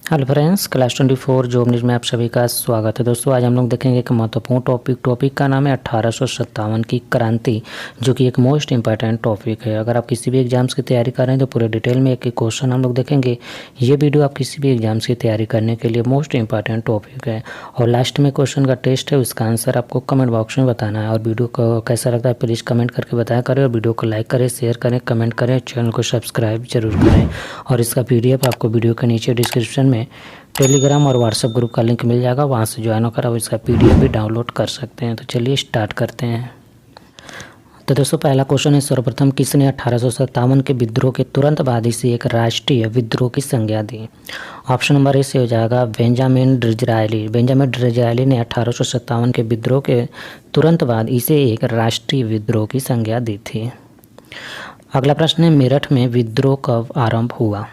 Hello friends, class 24 job news में आप सभी का स्वागत है। दोस्तों, आज हम लोग देखेंगे एक महत्वपूर्ण टॉपिक का नाम है 1857 की क्रांति, जो कि एक मोस्ट इंपॉर्टेंट टॉपिक है। अगर आप किसी भी एग्जाम्स की तैयारी कर रहे हैं तो पूरे डिटेल में एक एक क्वेश्चन हम लोग देखेंगे। ये वीडियो आप किसी भी एग्जाम्स की तैयारी करने के लिए मोस्ट इंपॉर्टेंट टॉपिक है। और लास्ट में क्वेश्चन का टेस्ट है, उसका आंसर आपको कमेंट बॉक्स में बताना है। और वीडियो को कैसा लगता है प्लीज़ कमेंट करके बताया करें, और वीडियो को लाइक करें, शेयर करें, कमेंट करें, चैनल को सब्सक्राइब जरूर करें। और इसका PDF आपको वीडियो के नीचे डिस्क्रिप्शन में टेलीग्राम और व्हाट्सएप ग्रुप का लिंक मिल जाएगा, वहाँ से ज्वाइन होकर आप इसका PDF भी डाउनलोड कर सकते हैं। तो चलिए स्टार्ट करते हैं। तो दोस्तों, पहला क्वेश्चन है, सर्वप्रथम किसने 1857 के विद्रोह के तुरंत बाद इसे एक राष्ट्रीय विद्रोह की संज्ञा दी? ऑप्शन नंबर ए से हो जाएगा बेंजामिन डिज़रायली। बेंजामिन डिज़रायली ने 1857 के विद्रोह के तुरंत बाद इसे एक राष्ट्रीय विद्रोह की संज्ञा दी थी। अगला प्रश्न है, मेरठ में विद्रोह कब आरंभ हुआ?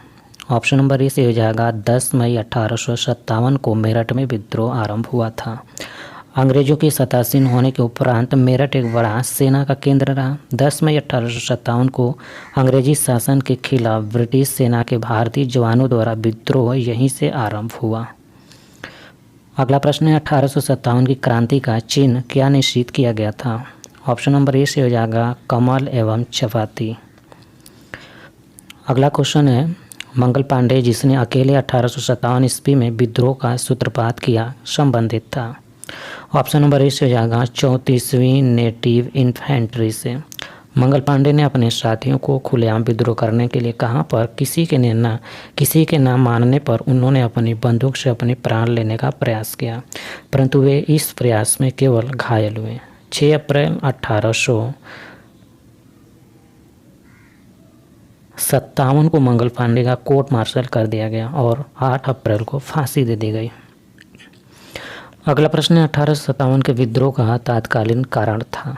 ऑप्शन नंबर ए से हो जाएगा 10 मई 1857 को मेरठ में विद्रोह आरंभ हुआ था। अंग्रेजों के सत्तासीन होने के उपरांत मेरठ एक बड़ा सेना का केंद्र रहा। 10 मई 1857 को अंग्रेजी शासन के खिलाफ ब्रिटिश सेना के भारतीय जवानों द्वारा विद्रोह यहीं से आरंभ हुआ। अगला प्रश्न है, 1857 की क्रांति का चिन्ह क्या निश्चित किया गया था? ऑप्शन नंबर ए से हो जाएगा कमल एवं चपाती। अगला क्वेश्चन है, मंगल पांडे जिसने अकेले 1857 ईस्वी में विद्रोह का सूत्रपात किया संबंधित था। ऑप्शन नंबर ए से हो जाएगा 34वीं नेटिव इन्फेंट्री से। मंगल पांडे ने अपने साथियों को खुलेआम विद्रोह करने के लिए कहा, पर किसी के ना मानने पर उन्होंने अपनी बंदूक से अपने प्राण लेने का प्रयास किया, परंतु वे इस प्रयास में केवल घायल हुए। 6 अप्रैल 1857 को मंगल पांडे का कोर्ट मार्शल कर दिया गया और 8 अप्रैल को फांसी दे दी गई। अगला प्रश्न है, 1857 के विद्रोह का तात्कालीन कारण था।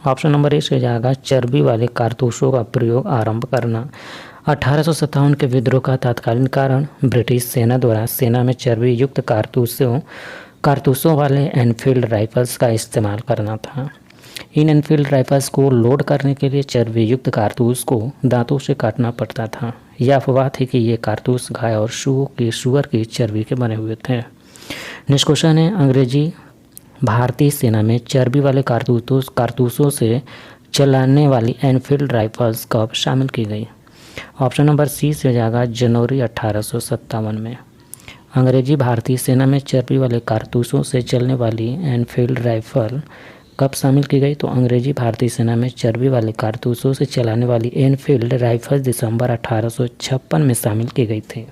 ऑप्शन नंबर ए से हो जाएगा चर्बी वाले कारतूसों का प्रयोग आरंभ करना। 1857 के विद्रोह का तात्कालीन कारण ब्रिटिश सेना द्वारा सेना में चर्बी युक्त कारतूसों वाले एनफील्ड राइफल्स का इस्तेमाल करना था। इन एनफील्ड राइफल्स को लोड करने के लिए चर्बी युक्त कारतूस को दांतों से काटना पड़ता था। यह अफवाह थी कि ये कारतूस गाय और सुअर की चर्बी के बने हुए थे। नेक्स्ट क्वेश्चन है, अंग्रेजी भारतीय सेना में चर्बी वाले कारतूसों से चलाने वाली एनफील्ड राइफल्स कब शामिल की गई? ऑप्शन नंबर सी से हो जाएगा जनवरी 1857 में। अंग्रेजी भारतीय सेना में चर्बी वाले कारतूसों से चलने वाली एनफील्ड राइफल कब शामिल की गई? तो अंग्रेजी भारतीय सेना में चर्बी वाले कारतूसों से चलाने वाली एनफील्ड राइफल दिसंबर 1856 में शामिल की गई थी।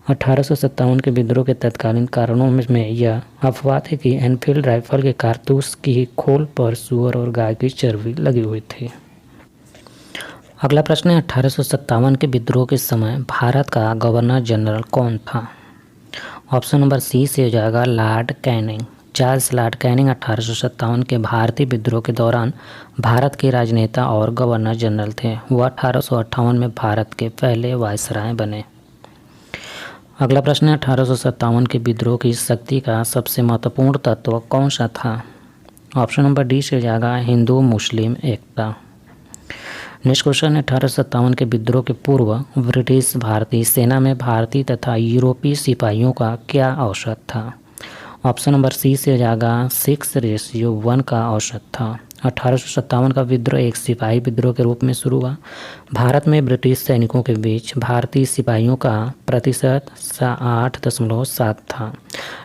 1857 के विद्रोह के तत्कालीन कारणों में यह अफवाह थी कि एनफील्ड राइफल के कारतूस की खोल पर सुअर और गाय की चर्बी लगी हुई थी। अगला प्रश्न है, 1857 के विद्रोह के समय भारत का गवर्नर जनरल कौन था? ऑप्शन नंबर सी से हो जाएगा Lord Canning. Charles Lord Canning 1857 के भारतीय विद्रोह के दौरान भारत के राजनेता और गवर्नर जनरल थे। वह 1858 में भारत के पहले वायसराय बने। अगला प्रश्न है, 1857 के विद्रोह की शक्ति का सबसे महत्वपूर्ण तत्व कौन सा था? ऑप्शन नंबर डी से हो जाएगा हिंदू मुस्लिम एकता। नेक्स्ट क्वेश्चन है, 1857 के विद्रोह के पूर्व ब्रिटिश भारतीय सेना में भारतीय तथा यूरोपीय सिपाहियों का क्या औसत था? ऑप्शन नंबर सी से हो जाएगा 6:1 का औसत था। 1857 का विद्रोह एक सिपाही विद्रोह के रूप में शुरू हुआ। भारत में ब्रिटिश सैनिकों के बीच भारतीय सिपाहियों का प्रतिशत 8.7 था,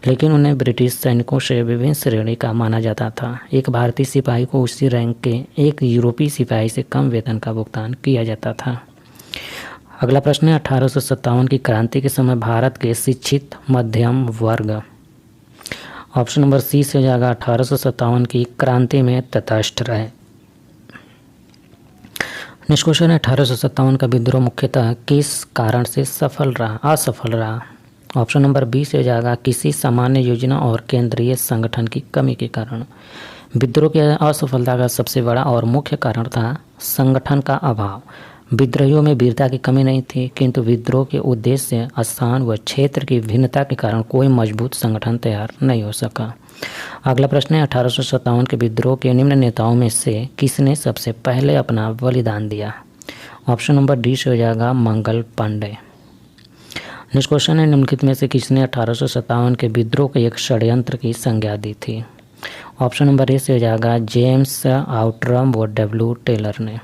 लेकिन उन्हें ब्रिटिश सैनिकों से विभिन्न श्रेणी का माना जाता था। एक भारतीय सिपाही को उसी रैंक के एक यूरोपीय सिपाही से कम वेतन का भुगतान किया जाता था। अगला प्रश्न है, 1857 की क्रांति के समय भारत के शिक्षित मध्यम वर्ग। ऑप्शन नंबर सी से हो जाएगा 1857 की क्रांति में तटस्थ रहे। नेक्स्ट क्वेश्चन है, 1857 का विद्रोह मुख्यतः किस कारण से असफल रहा? ऑप्शन नंबर बी से हो जाएगा किसी सामान्य योजना और केंद्रीय संगठन की कमी के कारण। विद्रोह की असफलता का सबसे बड़ा और मुख्य कारण था संगठन का अभाव। विद्रोहियों में वीरता की कमी नहीं थी, किंतु विद्रोह के उद्देश्य, स्थान व क्षेत्र की भिन्नता के कारण कोई मजबूत संगठन तैयार नहीं हो सका। अगला प्रश्न है, 1857 के विद्रोह के निम्न नेताओं में से किसने सबसे पहले अपना बलिदान दिया? ऑप्शन नंबर डी से हो जाएगा मंगल पांडे। नेक्स्ट क्वेश्चन है, निम्नलिखित में से किसने 1857 के विद्रोह के एक षड्यंत्र की संज्ञा दी थी? ऑप्शन नंबर ए से हो जाएगा जेम्स आउटरम और डब्ल्यू टेलर ने।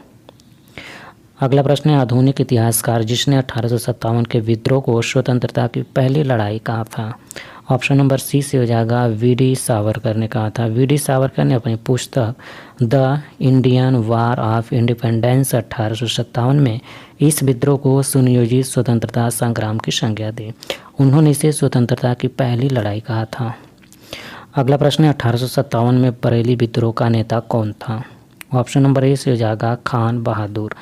अगला प्रश्न है, आधुनिक इतिहासकार जिसने 1857 के विद्रोह को स्वतंत्रता की पहली लड़ाई कहा था? ऑप्शन नंबर सी से हो जाएगा वी.डी. सावरकर ने कहा था। वी.डी. सावरकर ने अपनी पुस्तक the Indian war of independence 1857 में इस विद्रोह को सुनियोजित स्वतंत्रता संग्राम की संज्ञा दी। उन्होंने इसे स्वतंत्रता की पहली लड़ाई कहा था। अगला प्रश्न है, 1857 में बरेली विद्रोह का नेता कौन था? ऑप्शन नंबर ए से हो जाएगा खान बहादुर।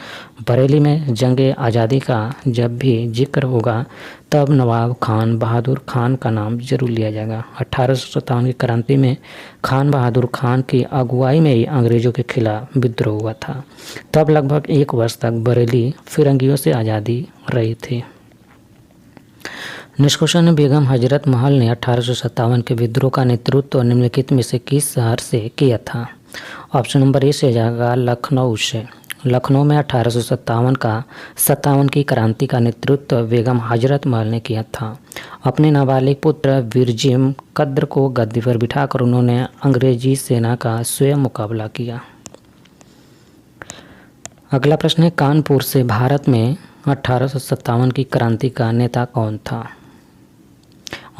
बरेली में जंग आज़ादी का जब भी जिक्र होगा तब नवाब खान बहादुर खान का नाम जरूर लिया जाएगा। 1857 की क्रांति में खान बहादुर खान की अगुवाई में ही अंग्रेज़ों के खिलाफ विद्रोह हुआ था। तब लगभग 1 वर्ष तक बरेली फिरंगियों से आज़ादी रही थी। नेक्स्ट क्वेश्चन है, बेगम हजरत महल ने 1857 के विद्रोह का नेतृत्व निम्नलिखित में से किस शहर से किया था? ऑप्शन नंबर ए से हो जाएगा लखनऊ से। लखनऊ में 1857 की क्रांति का नेतृत्व बेगम हजरत महल ने किया था। अपने नाबालिग पुत्र विरजिम कद्र को गद्दी पर बिठाकर उन्होंने अंग्रेजी सेना का स्वयं मुकाबला किया। अगला प्रश्न है, कानपुर से भारत में 1857 की क्रांति का नेता कौन था?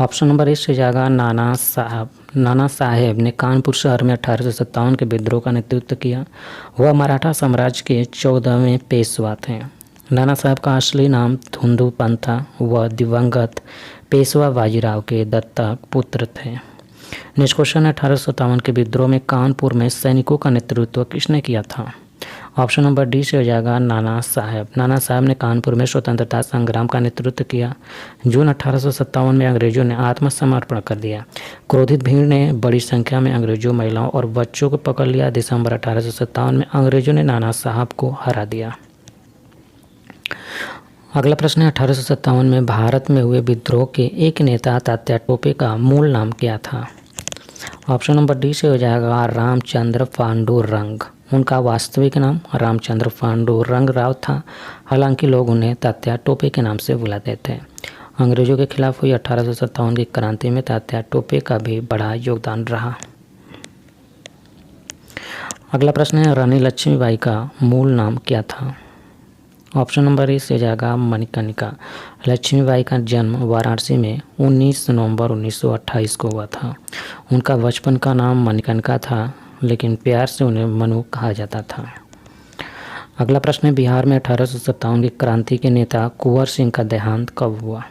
ऑप्शन नंबर ए से जाएगा नाना साहब। नाना साहेब ने कानपुर शहर में 1857 के विद्रोह का नेतृत्व किया। वह मराठा साम्राज्य के 14वें पेशवा थे। नाना साहब का असली नाम धुंधुपंत था। वह दिवंगत पेशवा बाजीराव के दत्तक पुत्र थे। नेक्स्ट क्वेश्चन है, 1857 के विद्रोह में कानपुर में सैनिकों का नेतृत्व किसने किया था? ऑप्शन नंबर डी से हो जाएगा नाना साहब। नाना साहब ने कानपुर में स्वतंत्रता संग्राम का नेतृत्व किया। जून 1857 में अंग्रेजों ने आत्मसमर्पण कर दिया। क्रोधित भीड़ ने बड़ी संख्या में अंग्रेजों, महिलाओं और बच्चों को पकड़ लिया। दिसंबर 1857 में अंग्रेजों ने नाना साहब को हरा दिया। अगला प्रश्न है, 1857 में भारत में हुए विद्रोह के एक नेता तात्या टोपे का मूल नाम क्या था? ऑप्शन नंबर डी से हो जाएगा रामचंद्र पांडुरंग। उनका वास्तविक नाम रामचंद्र पांडुरंग राव था। हालांकि लोग उन्हें तात्या टोपे के नाम से बुलाते थे। अंग्रेजों के खिलाफ हुई 1857 की क्रांति में तात्या टोपे का भी बड़ा योगदान रहा। अगला प्रश्न है, रानी लक्ष्मीबाई का मूल नाम क्या था? ऑप्शन नंबर ए से जाएगा मणिकर्णिका। लक्ष्मीबाई का जन्म वाराणसी में 19 नवंबर 1928 को हुआ था। उनका बचपन का नाम मणिकर्णिका था, लेकिन प्यार से उन्हें मनु कहा जाता था। अगला प्रश्न है, बिहार में 1857 की क्रांति के नेता कुंवर सिंह का देहांत कब हुआ?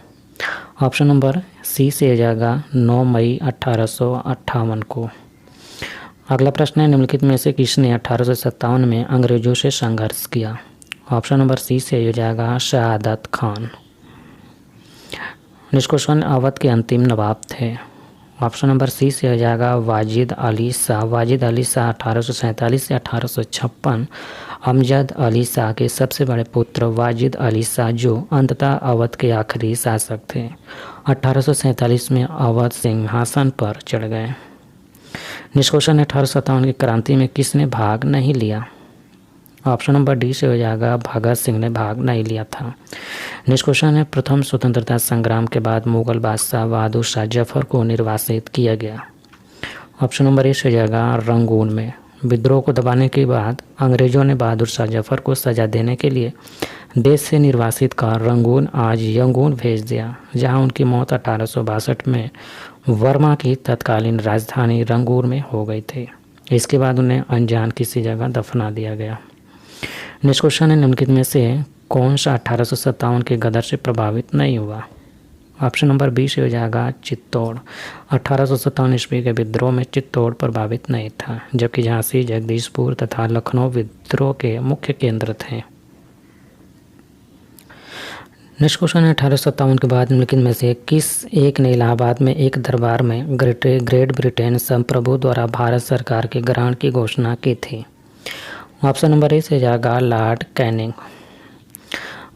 ऑप्शन नंबर सी से जाएगा 9 मई 1858 को। अगला प्रश्न है, निम्नलिखित में से किसने 1857 में अंग्रेजों से संघर्ष किया? ऑप्शन नंबर सी से हो जाएगा शहादत खान। नेक्स्ट क्वेश्चन, अवध के अंतिम नवाब थे? ऑप्शन नंबर सी से हो जाएगा वाजिद अली शाह। वाजिद अली शाह 1847 से 1856 अमजद अली शाह के सबसे बड़े पुत्र वाजिद अली शाह, जो अंततः अवध के आखिरी शासक थे, 1847 में अवध सिंहासन पर चढ़ गए। नेक्स्ट क्वेश्चन है, 1857 की क्रांति में किसने भाग नहीं लिया? ऑप्शन नंबर डी से हो जाएगा भगत सिंह ने भाग नहीं लिया था। नेक्स्ट क्वेश्चन है, प्रथम स्वतंत्रता संग्राम के बाद मुगल बादशाह बहादुर शाह जफर को निर्वासित किया गया। ऑप्शन नंबर ए से हो जाएगा रंगून में। विद्रोह को दबाने के बाद अंग्रेजों ने बहादुर शाह जफर को सजा देने के लिए देश से निर्वासित कर रंगून आज यंगून भेज दिया, जहां उनकी मौत 1862 में वर्मा की तत्कालीन राजधानी रंगून में हो गई थी। इसके बाद उन्हें अनजान किसी जगह दफना दिया गया। नेक्स्ट क्वेश्चन है, निम्नलिखित में से कौन सा 1857 के गदर से प्रभावित नहीं हुआ? ऑप्शन नंबर बी से हो जाएगा चित्तौड़। 1857 ईस्वी के विद्रोह में चित्तौड़ प्रभावित नहीं था, जबकि झांसी, जगदीशपुर तथा लखनऊ विद्रोह के मुख्य केंद्र थे। नेक्स्ट क्वेश्चन है, 1857 के बाद निम्नलिखित में से किस एक ने इलाहाबाद में एक दरबार में ग्रेट ब्रिटेन संप्रभु द्वारा भारत सरकार के ग्रहण की घोषणा की थी? ऑप्शन नंबर ए से जाएगा लॉर्ड कैनिंग।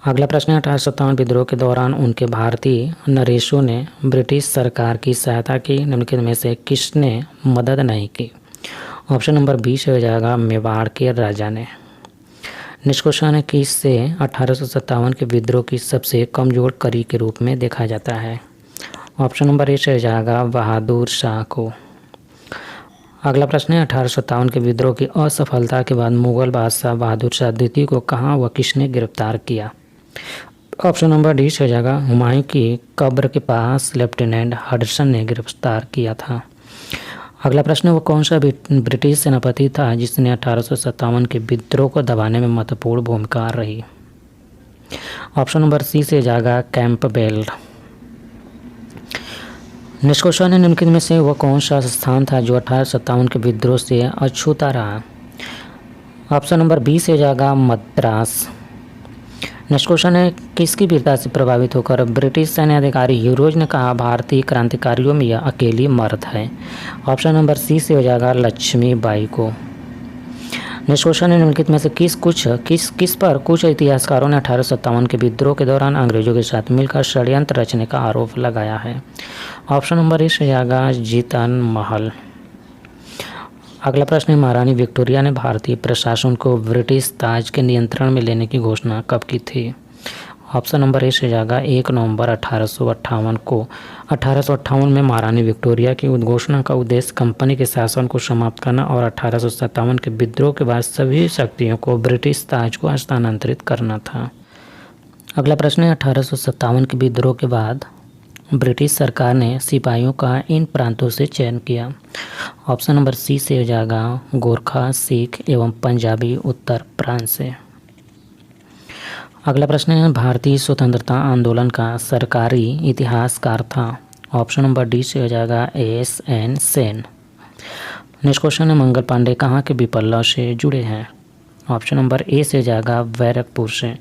अगला प्रश्न है, 1857 विद्रोह के दौरान उनके भारतीय नरेशों ने ब्रिटिश सरकार की सहायता की। निम्नलिखित में से किसने मदद नहीं की? ऑप्शन नंबर बी से हो जाएगा मेवाड़ के राजा ने। नेक्स्ट क्वेश्चन है कि इसे 1857 के विद्रोह की सबसे कमजोर कड़ी के रूप में देखा जाता है। ऑप्शन नंबर ए से जाएगा बहादुर शाह को। अगला प्रश्न है 1857 के विद्रोह की असफलता के बाद मुगल बादशाह बहादुर शाह द्वितीय को कहाँ व किसने गिरफ्तार किया। ऑप्शन नंबर डी से जाएगा हुमायूं की कब्र के पास लेफ्टिनेंट हडसन ने गिरफ्तार किया था। अगला प्रश्न है वो कौन सा ब्रिटिश सेनापति था जिसने 1857 के विद्रोह को दबाने में महत्वपूर्ण भूमिका रही। ऑप्शन नंबर सी से जाएगा कैंपबेल। नेक्स्ट क्वेश्चन है निम्नलिखित में से वह कौन सा स्थान था जो 1857 के विद्रोह से अछूता रहा। ऑप्शन नंबर बी से जाएगा मद्रास। नेक्स्ट क्वेश्चन है किसकी वीरता से प्रभावित होकर ब्रिटिश सैन्य अधिकारी ह्यूरोज ने कहा भारतीय क्रांतिकारियों में यह अकेली मर्द है। ऑप्शन नंबर सी से हो जाएगा लक्ष्मीबाई को। नेक्स्ट क्वेश्चन है निम्नलिखित में से किस पर कुछ इतिहासकारों ने 1857 के विद्रोह के दौरान अंग्रेजों के साथ मिलकर षड्यंत्र रचने का आरोप लगाया है। ऑप्शन नंबर ए से जाएगा जीतन महल। अगला प्रश्न है महारानी विक्टोरिया ने भारतीय प्रशासन को ब्रिटिश ताज के नियंत्रण में लेने की घोषणा कब की थी। ऑप्शन नंबर ए से जाएगा 1 नवंबर 1858 को। 1858 में महारानी विक्टोरिया की उद्घोषणा का उद्देश्य कंपनी के शासन को समाप्त करना और 1857 के विद्रोह के बाद सभी शक्तियों को ब्रिटिश ताज को हस्तांतरित करना था। अगला प्रश्न है 1857 के विद्रोह के बाद ब्रिटिश सरकार ने सिपाहियों का इन प्रांतों से चयन किया। ऑप्शन नंबर सी से हो जाएगा गोरखा, सिख एवं पंजाबी उत्तर प्रांत से। अगला प्रश्न है भारतीय स्वतंत्रता आंदोलन का सरकारी इतिहासकार था। ऑप्शन नंबर डी से हो जाएगा एस.एन. सेन। नेक्स्ट क्वेश्चन है मंगल पांडे कहाँ के विप्लव से जुड़े हैं। ऑप्शन नंबर ए से जाएगा बैरकपुर से।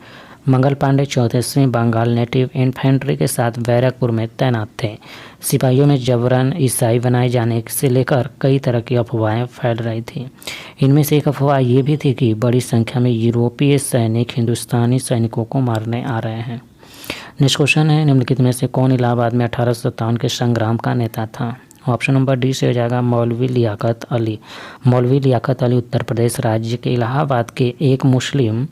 मंगल पांडे 34वीं बंगाल नेटिव इन्फेंट्री के साथ बैरकपुर में तैनात थे। सिपाहियों में जबरन ईसाई बनाए जाने से लेकर कई तरह की अफवाहें फैल रही थी। इनमें से एक अफवाह ये भी थी कि बड़ी संख्या में यूरोपीय सैनिक हिंदुस्तानी सैनिकों को मारने आ रहे हैं। नेक्स्ट क्वेश्चन है निम्नलिखित में से कौन इलाहाबाद में 1857 के संग्राम का नेता था। ऑप्शन नंबर डी से हो जाएगा मौलवी लियाकत अली। मौलवी लियाकत अली उत्तर प्रदेश राज्य के इलाहाबाद के एक मुस्लिम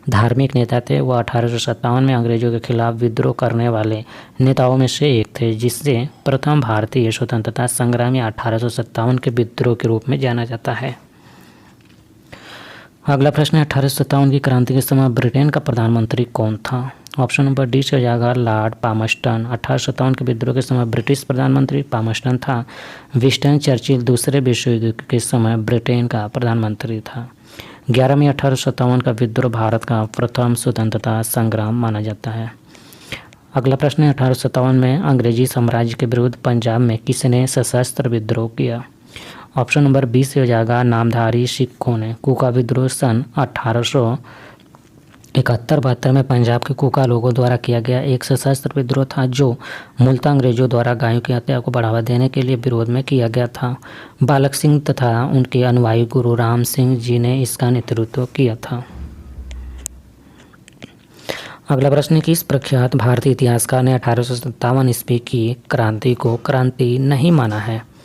धार्मिक नेता थे। वह 1857 में अंग्रेजों के खिलाफ विद्रोह करने वाले नेताओं में से एक थे, जिससे प्रथम भारतीय स्वतंत्रता संग्राम या 1857 के विद्रोह के रूप में जाना जाता है। अगला प्रश्न है 1857 की क्रांति के समय ब्रिटेन का प्रधानमंत्री कौन था। ऑप्शन नंबर डी से हो जाएगा लॉर्ड पामस्टन। 1857 के विद्रोह के समय ब्रिटिश प्रधानमंत्री पामस्टन था। विंस्टन चर्चिल दूसरे विश्व युद्ध के समय ब्रिटेन का प्रधानमंत्री था। 11 मई 1857 का विद्रोह भारत का प्रथम स्वतंत्रता संग्राम माना जाता है। अगला प्रश्न है 1857 में अंग्रेजी साम्राज्य के विरुद्ध पंजाब में किसने सशस्त्र विद्रोह किया। ऑप्शन नंबर बी से हो जाएगा नामधारी सिखों ने। कूका विद्रोह सन 1871-72 में पंजाब के कूका लोगों द्वारा किया गया एक सशस्त्र विद्रोह था, जो मूलतः अंग्रेजों द्वारा गायों की हत्या को बढ़ावा देने के लिए विरोध में किया गया था। बालक सिंह तथा उनके अनुयायी गुरु राम सिंह जी ने इसका नेतृत्व किया था। अगला प्रश्न है किस प्रख्यात भारतीय इतिहासकार ने 1857 ईस्वी की क्रांति को क्रांति नहीं माना है।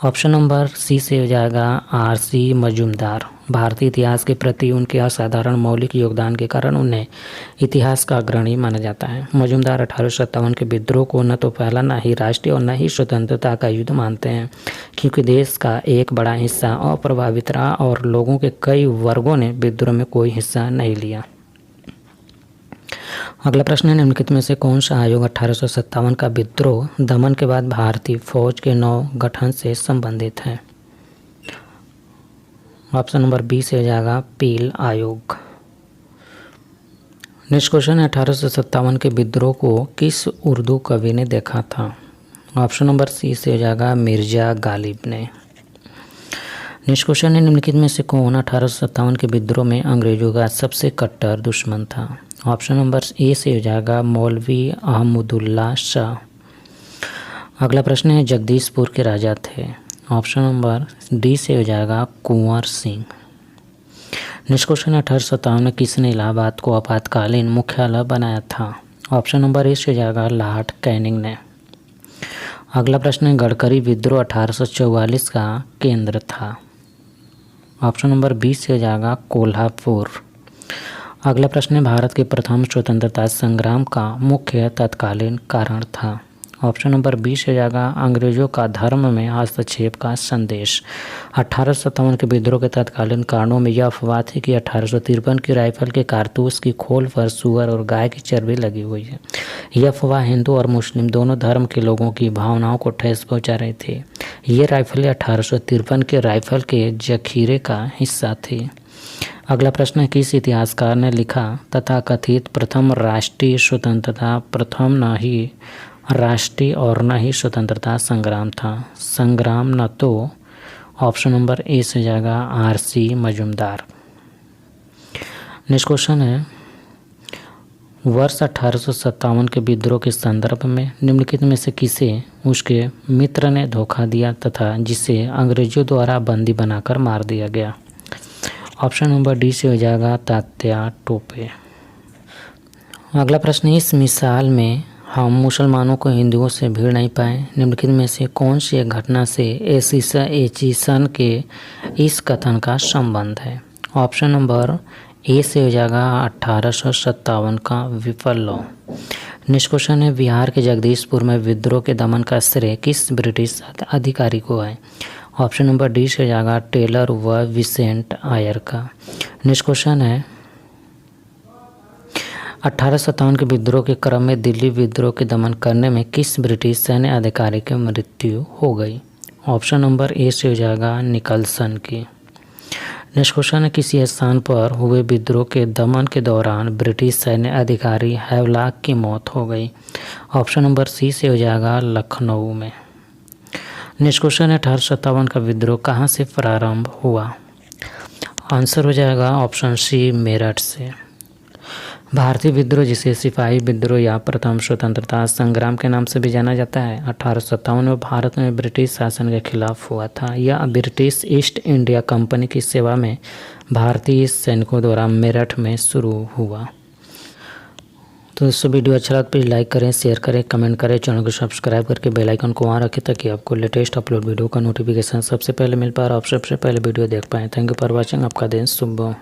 ऑप्शन नंबर सी से हो जाएगा R.C. मजूमदार। भारतीय इतिहास के प्रति उनके असाधारण मौलिक योगदान के कारण उन्हें इतिहास का अग्रणी माना जाता है। मजूमदार 1857 के विद्रोह को न तो पहला, न ही राष्ट्रीय और न ही स्वतंत्रता का युद्ध मानते हैं, क्योंकि देश का एक बड़ा हिस्सा अप्रभावित रहा और लोगों के कई वर्गों ने विद्रोह में कोई हिस्सा नहीं लिया। अगला प्रश्न है निम्नलिखित में से कौन सा आयोग 1857 का विद्रोह दमन के बाद भारतीय फौज के नव गठन से संबंधित है। ऑप्शन नंबर बी से हो जाएगा पील आयोग। नेक्स्ट क्वेश्चन है 1857 के विद्रोह को किस उर्दू कवि ने देखा था। ऑप्शन नंबर सी से हो जाएगा मिर्जा गालिब ने। नेक्स्ट क्वेश्चन है निम्नलिखित में से कौन 1857 के विद्रोह में अंग्रेजों का सबसे कट्टर दुश्मन था। ऑप्शन नंबर ए से हो जाएगा मौलवी अहमदुल्ला शाह। अगला प्रश्न है जगदीशपुर के राजा थे। ऑप्शन नंबर डी से हो जाएगा कुंवर सिंह। नेक्स्ट क्वेश्चन है 1857 में किसने इलाहाबाद को आपातकालीन मुख्यालय बनाया था। ऑप्शन नंबर ए से हो जाएगा लॉर्ड कैनिंग ने। अगला प्रश्न है गडकरी विद्रोह 1844 का केंद्र था। ऑप्शन नंबर बी से हो जाएगा कोल्हापुर। अगला प्रश्न है, भारत के प्रथम स्वतंत्रता संग्राम का मुख्य तत्कालीन कारण था। ऑप्शन नंबर बी से जाएगा अंग्रेजों का धर्म में हस्तक्षेप का संदेश। 1857 के विद्रोह के तत्कालीन कारणों में यह अफवाह थी कि 1853 की राइफल के कारतूस की खोल पर सुअर और गाय की चर्बी लगी हुई है। यह अफवाह हिंदू और मुस्लिम दोनों धर्म के लोगों की भावनाओं को ठेस पहुंचा रही थी। ये राइफलें 1853 के राइफल के जखीरे का हिस्सा थी। अगला प्रश्न है, किस इतिहासकार ने लिखा तथाकथित प्रथम राष्ट्रीय स्वतंत्रता प्रथम न ही राष्ट्रीय और न ही स्वतंत्रता संग्राम था? संग्राम न तो ऑप्शन नंबर ए से जाएगा आर.सी. मजूमदार। नेक्स्ट क्वेश्चन है, वर्ष 1857 के विद्रोह के संदर्भ में निम्नलिखित में से किसे उसके मित्र ने धोखा दिया तथा जिसे अंग्रेजों द्वारा बंदी बनाकर मार दिया गया? ऑप्शन नंबर डी से हो जाएगा तात्या टोपे। अगला प्रश्न, इस मिसाल में हम मुसलमानों को हिंदुओं से भीड़ नहीं पाए। निम्नलिखित में से कौन सी एक घटना से एचिसन के इस कथन का संबंध है? ऑप्शन नंबर ए से हो जाएगा 1857 का विफल लॉ। नेक्स्ट क्वेश्चन है, बिहार के जगदीशपुर में विद्रोह के दमन का श्रेय किस ब्रिटिश अधिकारी को है? ऑप्शन नंबर डी से हो जाएगा टेलर व विसेंट आयर का। नेक्स्ट क्वेश्चन है, 1857 के विद्रोह के क्रम में दिल्ली विद्रोह के दमन करने में किस ब्रिटिश सैन्य अधिकारी की मृत्यु हो गई? ऑप्शन नंबर ए से हो जाएगा निकलसन की। नेक्स्ट क्वेश्चन है, किसी स्थान पर हुए विद्रोह के दमन के दौरान ब्रिटिश सैन्य अधिकारी हैवलॉक की मौत हो गई? ऑप्शन नंबर सी से हो जाएगा लखनऊ में। नेक्स्ट क्वेश्चन है, 1857 का विद्रोह कहाँ से प्रारंभ हुआ? आंसर हो जाएगा ऑप्शन सी मेरठ से। भारतीय विद्रोह, जिसे सिपाही विद्रोह या प्रथम स्वतंत्रता संग्राम के नाम से भी जाना जाता है, 1857 में भारत में ब्रिटिश शासन के खिलाफ हुआ था। यह ब्रिटिश ईस्ट इंडिया कंपनी की सेवा में भारतीय सैनिकों द्वारा मेरठ में शुरू हुआ। तो दोस्तों, वीडियो अच्छा लगा तो प्लीज़ लाइक करें, शेयर करें, कमेंट करें, चैनल को सब्सक्राइब करके बेल आइकन को ऑन रखें ताकि आपको लेटेस्ट अपलोड वीडियो का नोटिफिकेशन सबसे पहले मिल पाए और आप सबसे पहले वीडियो देख पाएँ। Thank you for watching. आपका दिन शुभ हो।